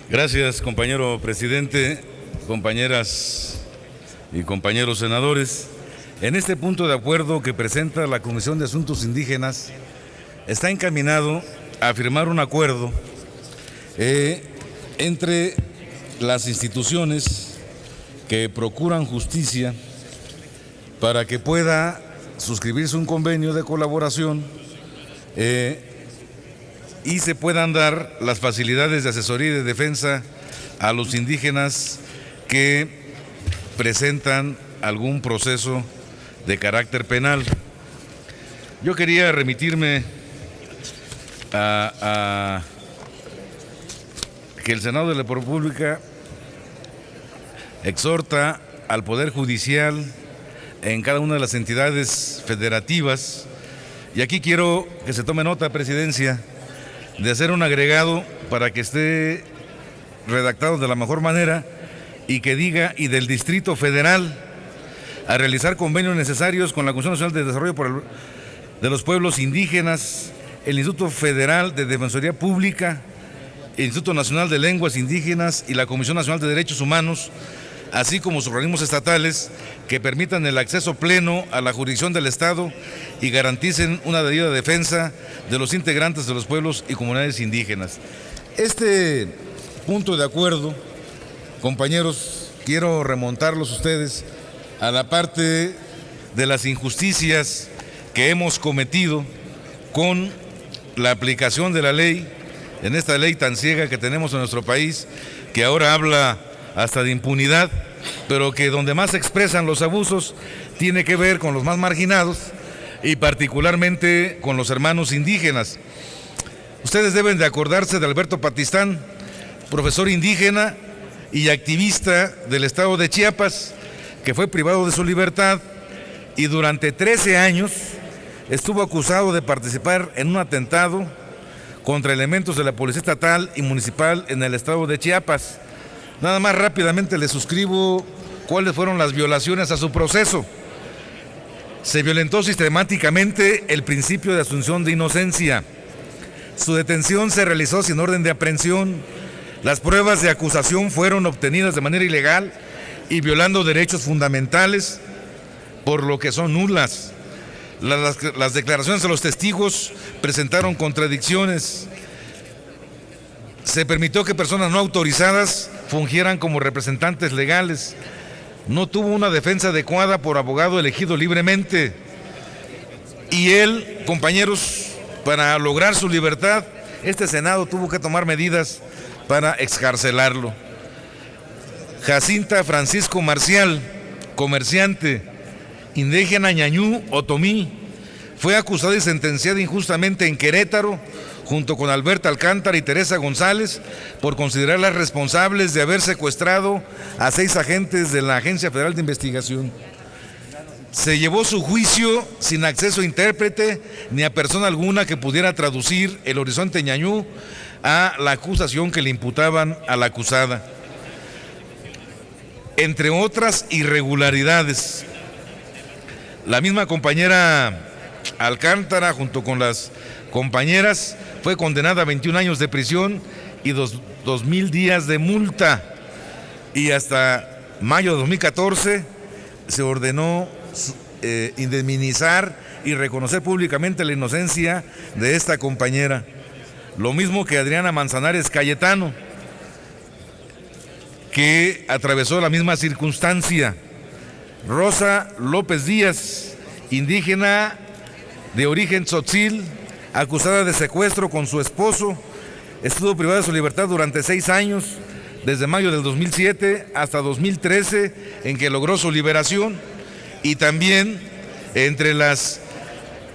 Gracias, compañero presidente, compañeras y compañeros senadores. En este punto de acuerdo que presenta la Comisión de Asuntos Indígenas, está encaminado a firmar un acuerdo entre las instituciones que procuran justicia para que pueda suscribirse un convenio de colaboración y se puedan dar las facilidades de asesoría y de defensa a los indígenas que presentan algún proceso de carácter penal. Yo quería remitirme a que el Senado de la República exhorta al Poder Judicial en cada una de las entidades federativas, y aquí quiero que se tome nota, Presidencia, de hacer un agregado para que esté redactado de la mejor manera y que diga, y del Distrito Federal, a realizar convenios necesarios con la Comisión Nacional de Desarrollo de los Pueblos Indígenas, el Instituto Federal de Defensoría Pública, el Instituto Nacional de Lenguas Indígenas y la Comisión Nacional de Derechos Humanos, así como sus organismos estatales que permitan el acceso pleno a la jurisdicción del Estado y garanticen una debida defensa de los integrantes de los pueblos y comunidades indígenas. Este punto de acuerdo, compañeros, quiero remontarlos ustedes a la parte de las injusticias que hemos cometido con la aplicación de la ley, en esta ley tan ciega que tenemos en nuestro país, que ahora habla hasta de impunidad, pero que donde más se expresan los abusos tiene que ver con los más marginados y particularmente con los hermanos indígenas. Ustedes deben de acordarse de Alberto Patistán, profesor indígena y activista del estado de Chiapas, que fue privado de su libertad y durante 13 años estuvo acusado de participar en un atentado contra elementos de la Policía Estatal y Municipal en el estado de Chiapas. Nada más rápidamente le suscribo cuáles fueron las violaciones a su proceso. Se violentó sistemáticamente el principio de asunción de inocencia. Su detención se realizó sin orden de aprehensión. Las pruebas de acusación fueron obtenidas de manera ilegal y violando derechos fundamentales, por lo que son nulas. Las declaraciones de los testigos presentaron contradicciones. Se permitió que personas no autorizadas fungieran como representantes legales. No tuvo una defensa adecuada por abogado elegido libremente. Y él, compañeros, para lograr su libertad, este Senado tuvo que tomar medidas para excarcelarlo. Jacinta Francisco Marcial, comerciante, indígena ñañú otomí, fue acusada y sentenciada injustamente en Querétaro, junto con Alberta Alcántara y Teresa González, por considerarlas responsables de haber secuestrado a 6 agentes de la Agencia Federal de Investigación. Se llevó su juicio sin acceso a intérprete ni a persona alguna que pudiera traducir el horizonte ñañú a la acusación que le imputaban a la acusada. Entre otras irregularidades, la misma compañera Alcántara, junto con las compañeras, fue condenada a 21 años de prisión y 2,000 días de multa. Y hasta mayo de 2014 se ordenó indemnizar y reconocer públicamente la inocencia de esta compañera. Lo mismo que Adriana Manzanares Cayetano, que atravesó la misma circunstancia. Rosa López Díaz, indígena de origen tzotzil, acusada de secuestro con su esposo, estuvo privada de su libertad durante 6 años, desde mayo del 2007 hasta 2013, en que logró su liberación. Y también, entre las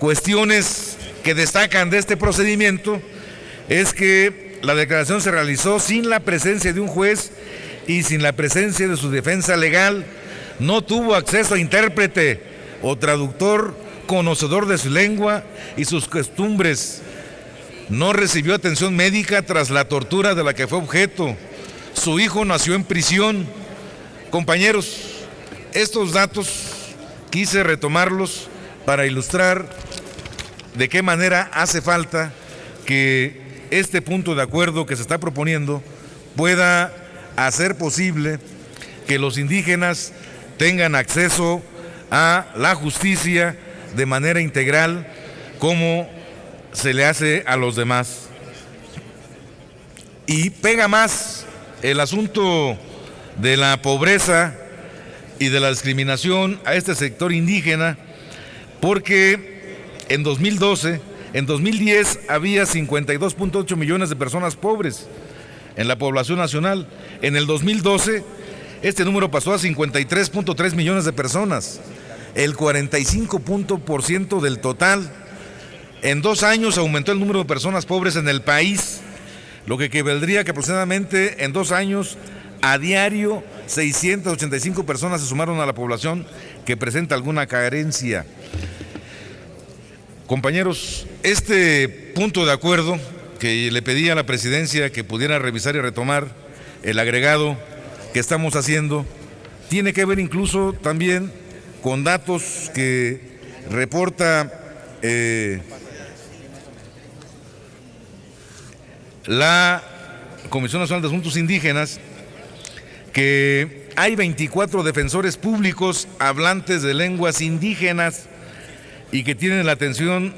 cuestiones que destacan de este procedimiento, es que la declaración se realizó sin la presencia de un juez y sin la presencia de su defensa legal. No tuvo acceso a intérprete o traductor conocedor de su lengua y sus costumbres. No recibió atención médica tras la tortura de la que fue objeto. Su hijo nació en prisión. Compañeros, estos datos quise retomarlos para ilustrar de qué manera hace falta que este punto de acuerdo que se está proponiendo pueda hacer posible que los indígenas tengan acceso a la justicia de manera integral como se le hace a los demás. Y pega más el asunto de la pobreza y de la discriminación a este sector indígena, porque en 2010 había 52.8 millones de personas pobres en la población nacional. En el 2012 este número pasó a 53.3 millones de personas, el 45% del total. En 2 años aumentó el número de personas pobres en el país, lo que equivaldría que aproximadamente en 2 años a diario 685 personas se sumaron a la población que presenta alguna carencia. Compañeros, este punto de acuerdo que le pedí a la presidencia que pudiera revisar y retomar el agregado que estamos haciendo, tiene que ver incluso también con datos que reporta la Comisión Nacional de Asuntos Indígenas, que hay 24 defensores públicos hablantes de lenguas indígenas y que tienen la atención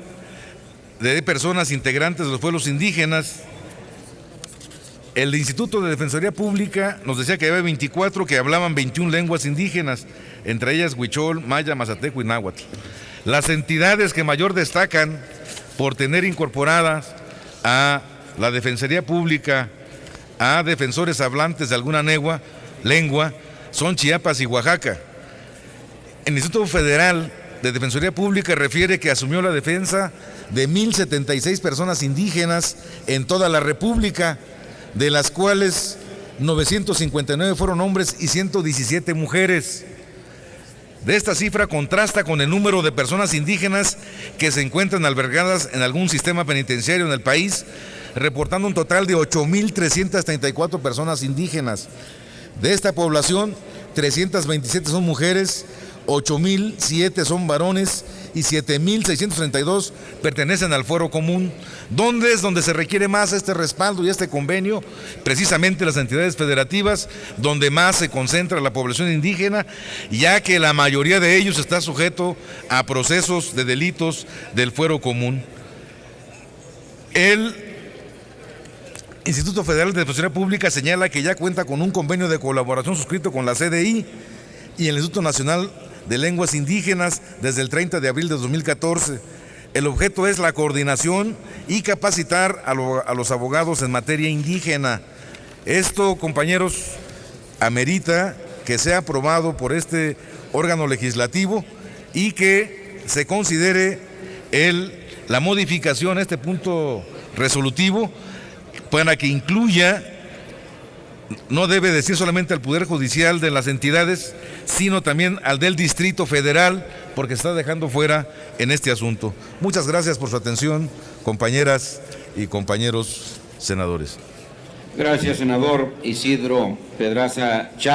de personas integrantes de los pueblos indígenas. El Instituto de Defensoría Pública nos decía que había 24 que hablaban 21 lenguas indígenas, entre ellas huichol, maya, mazateco y náhuatl. Las entidades que mayor destacan por tener incorporadas a la Defensoría Pública a defensores hablantes de alguna lengua son Chiapas y Oaxaca. El Instituto Federal de Defensoría Pública refiere que asumió la defensa de 1,076 personas indígenas en toda la República, de las cuales 959 fueron hombres y 117 mujeres. De esta cifra contrasta con el número de personas indígenas que se encuentran albergadas en algún sistema penitenciario en el país, reportando un total de 8,334 personas indígenas. De esta población, 327 son mujeres, 8,007 son varones y 7,632 pertenecen al fuero común. ¿Dónde es donde se requiere más este respaldo y este convenio? Precisamente las entidades federativas, donde más se concentra la población indígena, ya que la mayoría de ellos está sujeto a procesos de delitos del fuero común. El Instituto Federal de Defensoría Pública señala que ya cuenta con un convenio de colaboración suscrito con la CDI y el Instituto Nacional de Lenguas Indígenas desde el 30 de abril de 2014. El objeto es la coordinación y capacitar a los abogados en materia indígena. Esto, compañeros, amerita que sea aprobado por este órgano legislativo y que se considere la modificación a este punto resolutivo para que incluya, no debe decir solamente al Poder Judicial de las entidades, sino también al del Distrito Federal, porque está dejando fuera en este asunto. Muchas gracias por su atención, compañeras y compañeros senadores. Gracias, senador Isidro Pedraza Chávez.